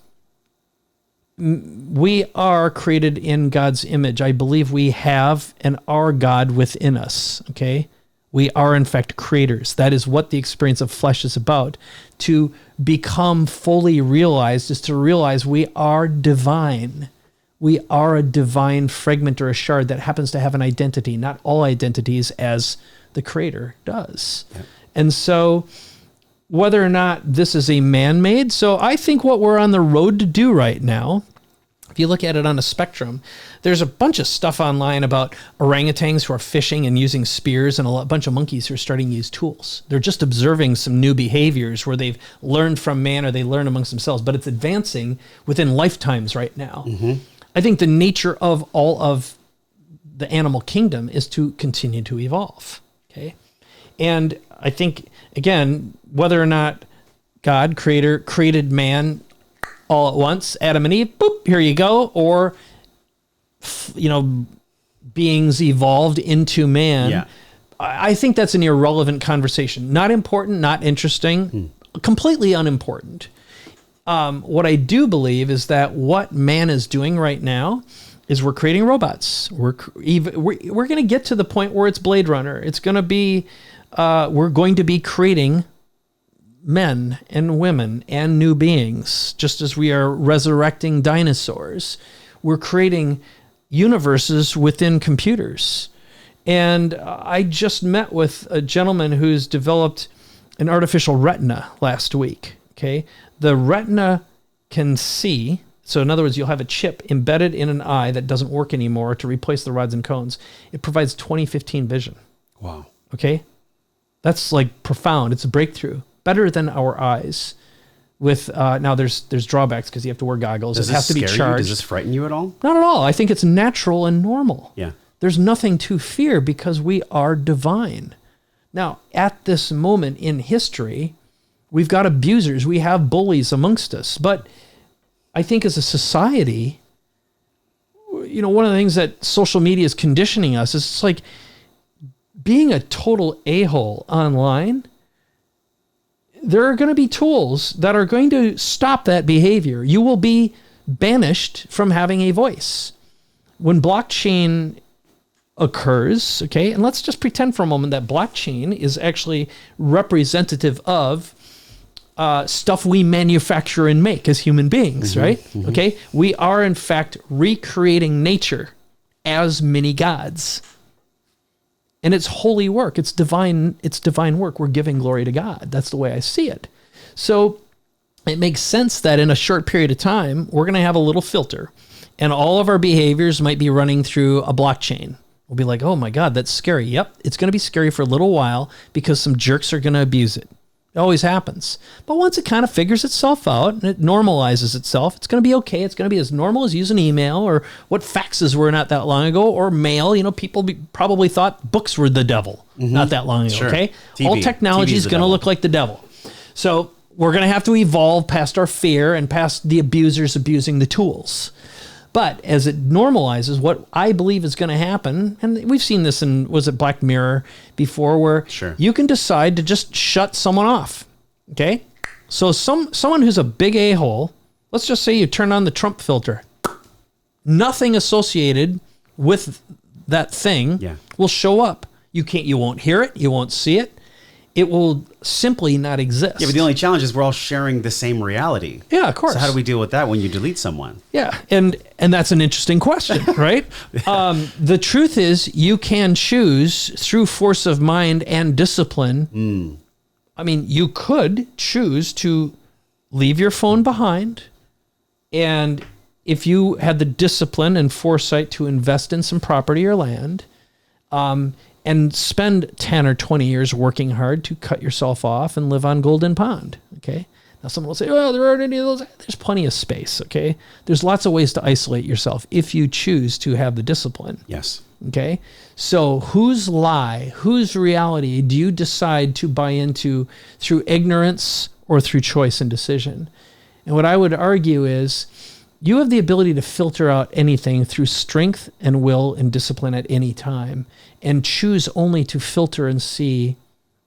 we are created in God's image. I believe we have and are God within us, okay? We are, in fact, creators. That is what the experience of flesh is about. To become fully realized is to realize we are divine. We are a divine fragment or a shard that happens to have an identity, not all identities as the creator does. Yep. And so whether or not this is a man-made, so I think what we're on the road to do right now, if you look at it on a spectrum, there's a bunch of stuff online about orangutans who are fishing and using spears and a bunch of monkeys who are starting to use tools. They're just observing some new behaviors where they've learned from man or they learn amongst themselves, but it's advancing within lifetimes right now. Mm-hmm. I think the nature of all of the animal kingdom is to continue to evolve. Okay. And I think, again, whether or not God, creator, created man all at once, Adam and Eve, boop, here you go, or, beings evolved into man. Yeah. I think that's an irrelevant conversation. Not important, not interesting, completely unimportant. What I do believe is that what man is doing right now is we're creating robots. We're going to get to the point where it's Blade Runner. It's going to be, we're going to be creating men and women and new beings, just as we are resurrecting dinosaurs. We're creating universes within computers. And I just met with a gentleman who's developed an artificial retina last week. Okay. The retina can see. So in other words, you'll have a chip embedded in an eye that doesn't work anymore to replace the rods and cones. It provides 20/15 vision. Wow. Okay. That's like profound. It's a breakthrough. Better than our eyes. With now, there's drawbacks because you have to wear goggles. It has to be charged. Does this frighten you at all? Not at all. I think it's natural and normal. Yeah. There's nothing to fear because we are divine. Now, at this moment in history, we've got abusers. We have bullies amongst us. But I think as a society, one of the things that social media is conditioning us is it's like being a total a-hole online. There are going to be tools that are going to stop that behavior. You will be banished from having a voice. When blockchain occurs, okay, and let's just pretend for a moment that blockchain is actually representative of stuff we manufacture and make as human beings, right? Mm-hmm. Okay, we are in fact recreating nature as mini gods. And it's holy work. It's divine work. We're giving glory to God. That's the way I see it. So it makes sense that in a short period of time, we're going to have a little filter and all of our behaviors might be running through a blockchain. We'll be like, oh my God, that's scary. Yep. It's going to be scary for a little while because some jerks are going to abuse it. It always happens. But once it kind of figures itself out and it normalizes itself, it's going to be okay. It's going to be as normal as using email or what faxes were not that long ago or mail. People probably thought books were the devil not that long ago, sure. Okay? All technology is going to look like the devil. So we're going to have to evolve past our fear and past the abusers abusing the tools. But as it normalizes, what I believe is going to happen, and we've seen this in, was it Black Mirror before, where you can decide to just shut someone off, okay? So someone who's a big a-hole, let's just say you turn on the Trump filter. Nothing associated with that thing will show up. You won't hear it, you won't see it. It will simply not exist. Yeah, but the only challenge is we're all sharing the same reality. Yeah, of course. So how do we deal with that when you delete someone? Yeah, and that's an interesting question, right? The truth is you can choose through force of mind and discipline. I mean, you could choose to leave your phone behind, and if you had the discipline and foresight to invest in some property or land, and spend 10 or 20 years working hard to cut yourself off and live on Golden Pond, okay? Now someone will say, well, there aren't any of those. There's plenty of space, okay? There's lots of ways to isolate yourself if you choose to have the discipline. Yes. Okay? So whose lie, whose reality do you decide to buy into through ignorance or through choice and decision? And what I would argue is you have the ability to filter out anything through strength and will and discipline at any time, and choose only to filter and see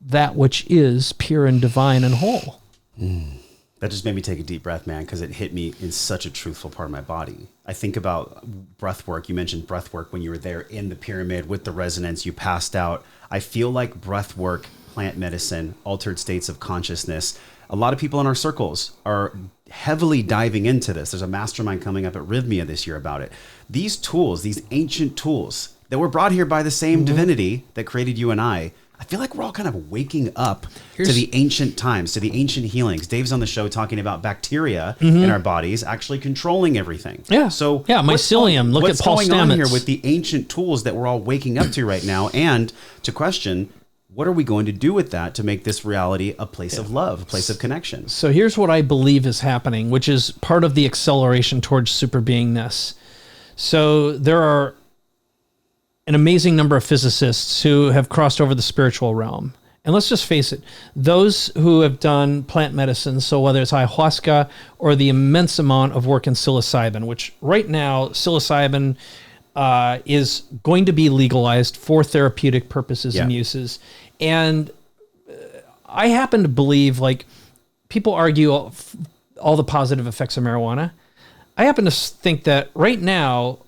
that which is pure and divine and whole. That just made me take a deep breath, man, because it hit me in such a truthful part of my body. I think about breath work. You mentioned breath work when you were there in the pyramid with the resonance. You passed out. I feel like breath work, plant medicine, altered states of consciousness, A lot of people in our circles are heavily diving into this. There's a mastermind coming up at Rhythmia this year about it. These tools, these ancient tools that were brought here by the same divinity that created you and I feel like we're all kind of waking up to the ancient times, to the ancient healings. Dave's on the show talking about bacteria in our bodies actually controlling everything. Yeah. So yeah, mycelium. Look at Paul Stamets. What's going on here with the ancient tools that we're all waking up to right now? And to question, what are we going to do with that to make this reality a place of love, a place of connection? So here's what I believe is happening, which is part of the acceleration towards super beingness. So there are an amazing number of physicists who have crossed over the spiritual realm. And let's just face it, those who have done plant medicine, so whether it's ayahuasca or the immense amount of work in psilocybin, which right now psilocybin is going to be legalized for therapeutic purposes and uses. And I happen to believe, like, people argue all the positive effects of marijuana. I happen to think that right now,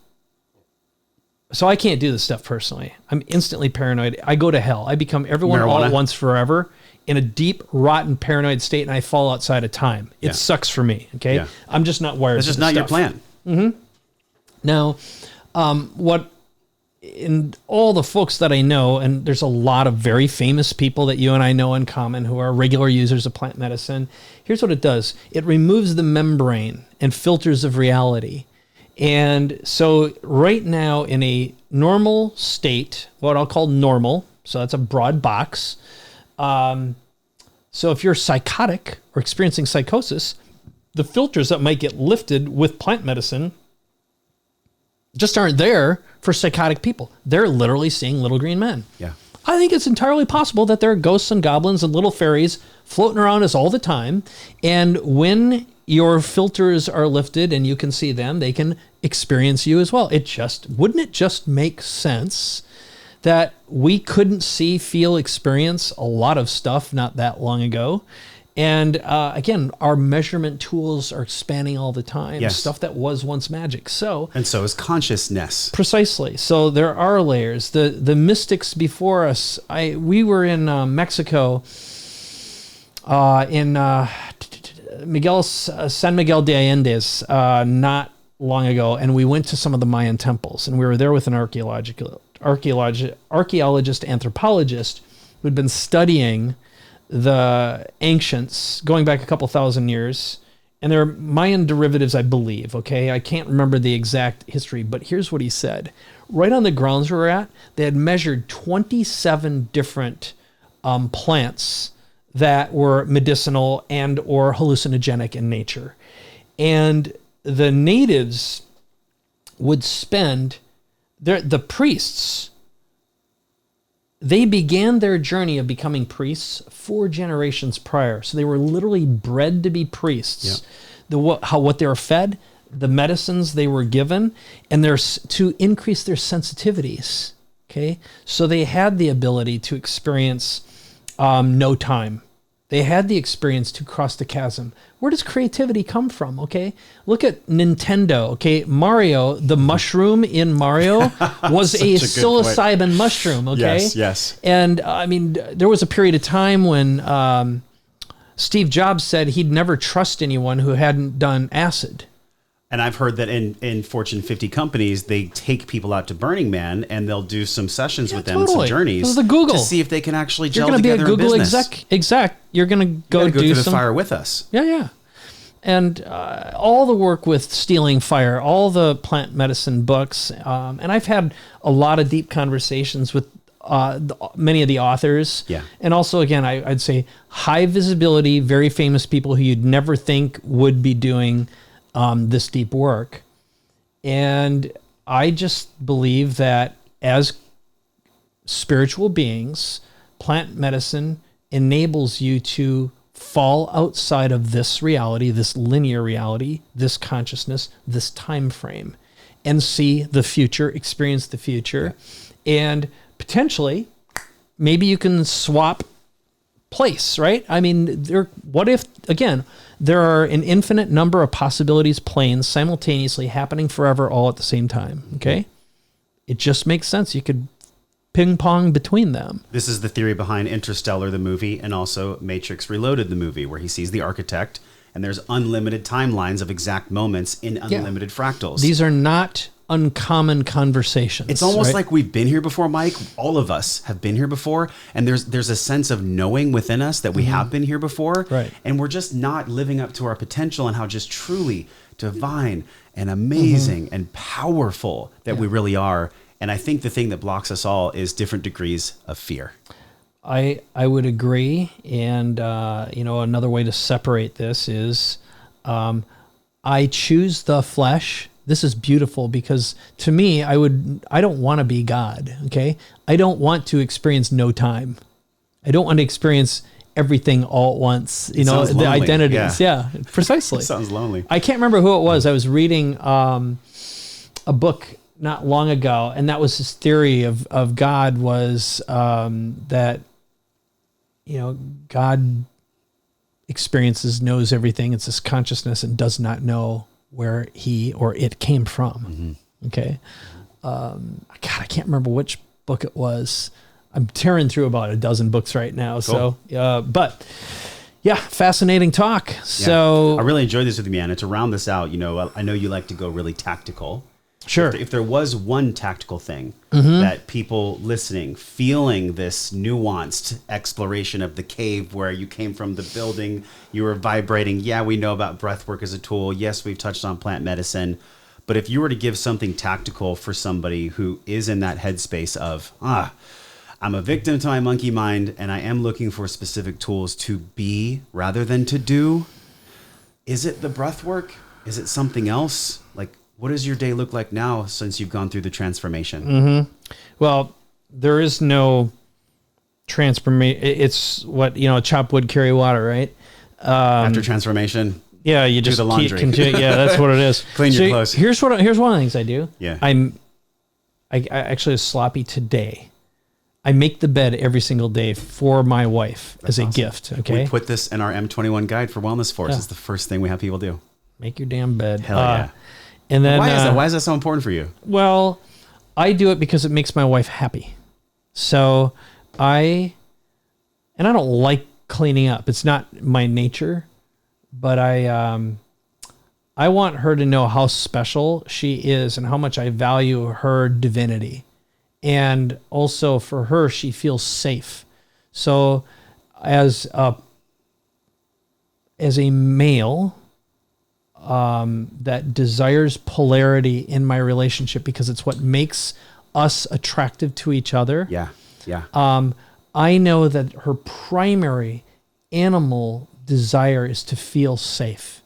so I can't do this stuff personally. I'm instantly paranoid. I go to hell. I become everyone all at once forever in a deep, rotten, paranoid state, and I fall outside of time. It sucks for me, okay? Yeah. I'm just not wired That's just not your plan. Mm-hmm. Now, what in all the folks that I know, and there's a lot of very famous people that you and I know in common who are regular users of plant medicine, here's what it does. It removes the membrane and filters of reality. And so right now in a normal state, what I'll call normal, so that's a broad box. So if you're psychotic or experiencing psychosis, the filters that might get lifted with plant medicine just aren't there for psychotic people. They're literally seeing little green men. Yeah. I think it's entirely possible that there are ghosts and goblins and little fairies floating around us all the time. And when your filters are lifted and you can see them, they can experience you as well. Wouldn't it just make sense that we couldn't see, feel, experience a lot of stuff not that long ago? And again, our measurement tools are expanding all the time. Yes. Stuff that was once magic. And so is consciousness. Precisely. So there are layers. The mystics before us. We were in Mexico, in San Miguel de Allende's not long ago, and we went to some of the Mayan temples, and we were there with an archaeologist, anthropologist who'd been studying the ancients going back a couple thousand years, and they're Mayan derivatives, I believe. Okay, I can't remember the exact history, but here's what he said. Right on the grounds we were at, they had measured 27 different plants that were medicinal and or hallucinogenic in nature. And the natives would spend, the priests, they began their journey of becoming priests 4 generations prior. So they were literally bred to be priests. Yeah. What they were fed, the medicines they were given, and to increase their sensitivities. Okay, so they had the ability to experience no time. They had the experience to cross the chasm. Where does creativity come from? Okay, look at Nintendo. Okay, Mario, the mushroom in Mario was a psilocybin mushroom. Okay, yes. And I mean, there was a period of time when Steve Jobs said he'd never trust anyone who hadn't done acid. And I've heard that in Fortune 50 companies, they take people out to Burning Man and they'll do some sessions with them, some journeys, to see if they can actually gel together in business. You're going to be a Google exec. You're going to go through the fire with us. Yeah. And all the work with stealing fire, all the plant medicine books, and I've had a lot of deep conversations with many of the authors. Yeah. And also, again, I'd say high visibility, very famous people who you'd never think would be doing this deep work. And I just believe that as spiritual beings, plant medicine enables you to fall outside of this reality, this linear reality, this consciousness, this time frame, and see the future, experience the future, and potentially maybe you can swap place, right? I mean, what if, again, there are an infinite number of possibilities, planes simultaneously happening forever, all at the same time. Okay. It just makes sense. You could ping pong between them. This is the theory behind Interstellar, the movie, and also Matrix Reloaded, the movie, where he sees the architect and there's unlimited timelines of exact moments in unlimited fractals. These are not uncommon conversations. It's almost like we've been here before, Mike. All of us have been here before. And there's a sense of knowing within us that we have been here before. Right. And we're just not living up to our potential and how just truly divine and amazing and powerful that we really are. And I think the thing that blocks us all is different degrees of fear. I would agree. And, another way to separate this is I choose the flesh. This is beautiful because to me, I don't want to be God. Okay. I don't want to experience no time. I don't want to experience everything all at once. The lonely. identities. Yeah, precisely. It sounds lonely. I can't remember who it was. I was reading a book not long ago, and that was his theory of God was that, God experiences, knows everything. It's this consciousness and does not know where he or it came from. Okay. God, I can't remember which book it was. I'm tearing through about a dozen books right now. Cool. So, but yeah, fascinating talk. So I really enjoyed this with you, man. And to round this out, I know you like to go really tactical. Sure. If there was one tactical thing that people listening, feeling this nuanced exploration of the cave where you came from, the building, you were vibrating. Yeah, we know about breath work as a tool. Yes, we've touched on plant medicine. But if you were to give something tactical for somebody who is in that headspace of, I'm a victim to my monkey mind and I am looking for specific tools to be rather than to do, is it the breath work? Is it something else? Like, what does your day look like now since you've gone through the transformation? Well, there is no transformation. It's what, chop wood, carry water, right? After transformation. Yeah, you just do the laundry. Yeah, that's what it is. Clean your clothes. Here's one of the things I do. Yeah. I actually was sloppy today. I make the bed every single day for my wife as a gift. Okay. We put this in our M21 guide for Wellness Force. It's the first thing we have people do. Make your damn bed. Hell yeah. And then why is that so important for you? Well, I do it because it makes my wife happy. So I don't like cleaning up. It's not my nature, but I want her to know how special she is and how much I value her divinity. And also for her, she feels safe. So as a male, that desires polarity in my relationship because it's what makes us attractive to each other. Yeah. Yeah. I know that her primary animal desire is to feel safe.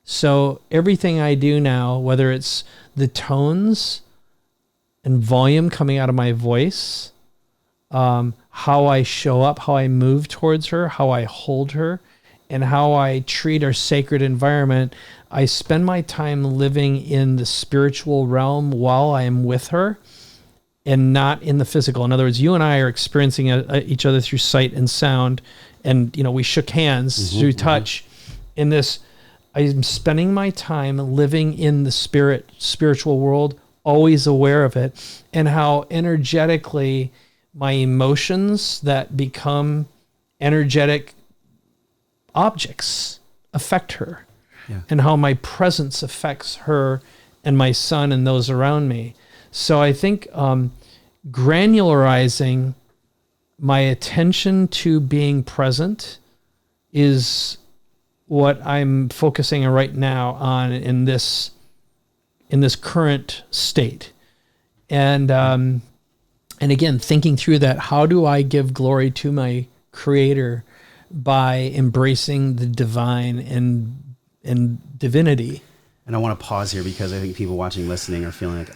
So everything I do now, whether it's the tones and volume coming out of my voice, how I show up, how I move towards her, how I hold her, and how I treat our sacred environment, I spend my time living in the spiritual realm while I am with her and not in the physical. In other words, you and I are experiencing each other through sight and sound, and we shook hands through touch. In this, I'm spending my time living in the spiritual world, always aware of it, and how energetically my emotions that become energetic objects affect her. And how my presence affects her and my son and those around me. So I think granularizing my attention to being present is what I'm focusing right now on in this current state. And again, thinking through that, how do I give glory to my Creator by embracing the divine and divinity? And I want to pause here because I think people watching, listening are feeling like,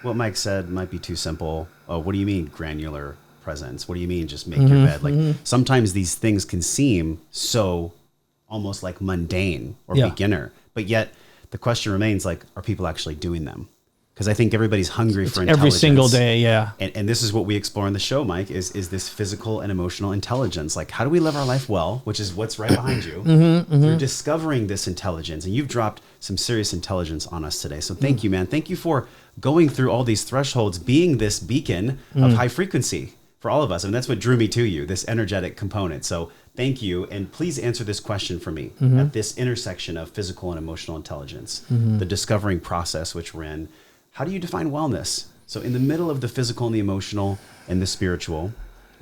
what Mike said might be too simple. Oh, what do you mean granular presence? What do you mean just make your bed? Like sometimes these things can seem so almost like mundane or beginner, but yet the question remains, like, are people actually doing them? Because I think everybody's hungry for every intelligence. single day. Yeah. And this is what we explore in the show, Mike, is this physical and emotional intelligence. Like, how do we live our life well, which is what's right behind you, through discovering this intelligence. And you've dropped some serious intelligence on us today. So thank you, man. Thank you for going through all these thresholds, being this beacon of high frequency for all of us. And that's what drew me to you, this energetic component. So thank you. And please answer this question for me at this intersection of physical and emotional intelligence, the discovering process which we're in. How do you define wellness? So in the middle of the physical and the emotional and the spiritual,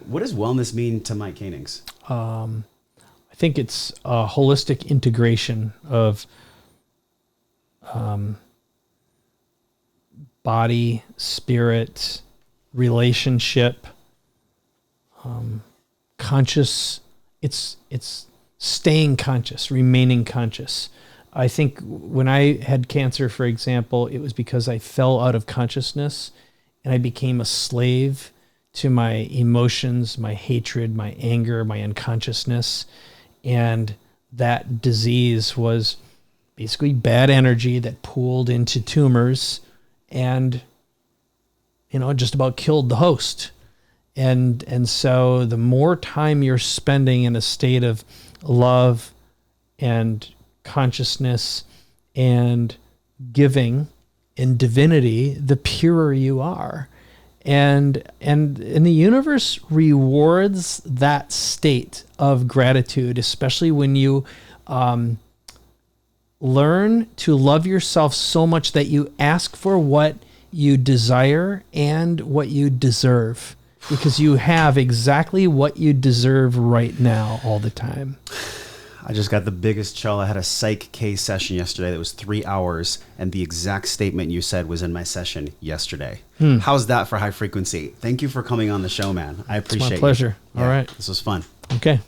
what does wellness mean to Mike Koenigs? I think it's a holistic integration of body, spirit, relationship, conscious. It's staying conscious, remaining conscious. I think when I had cancer, for example, it was because I fell out of consciousness and I became a slave to my emotions, my hatred, my anger, my unconsciousness. And that disease was basically bad energy that pooled into tumors and, just about killed the host. And so the more time you're spending in a state of love and consciousness and giving and divinity, the purer you are. And the universe rewards that state of gratitude, especially when you learn to love yourself so much that you ask for what you desire and what you deserve, because you have exactly what you deserve right now all the time. I just got the biggest chill. I had a Psych K session yesterday that was 3 hours, and the exact statement you said was in my session yesterday. How's that for high frequency? Thank you for coming on the show, man. I appreciate it. It's my pleasure. Yeah, All right. This was fun. Okay.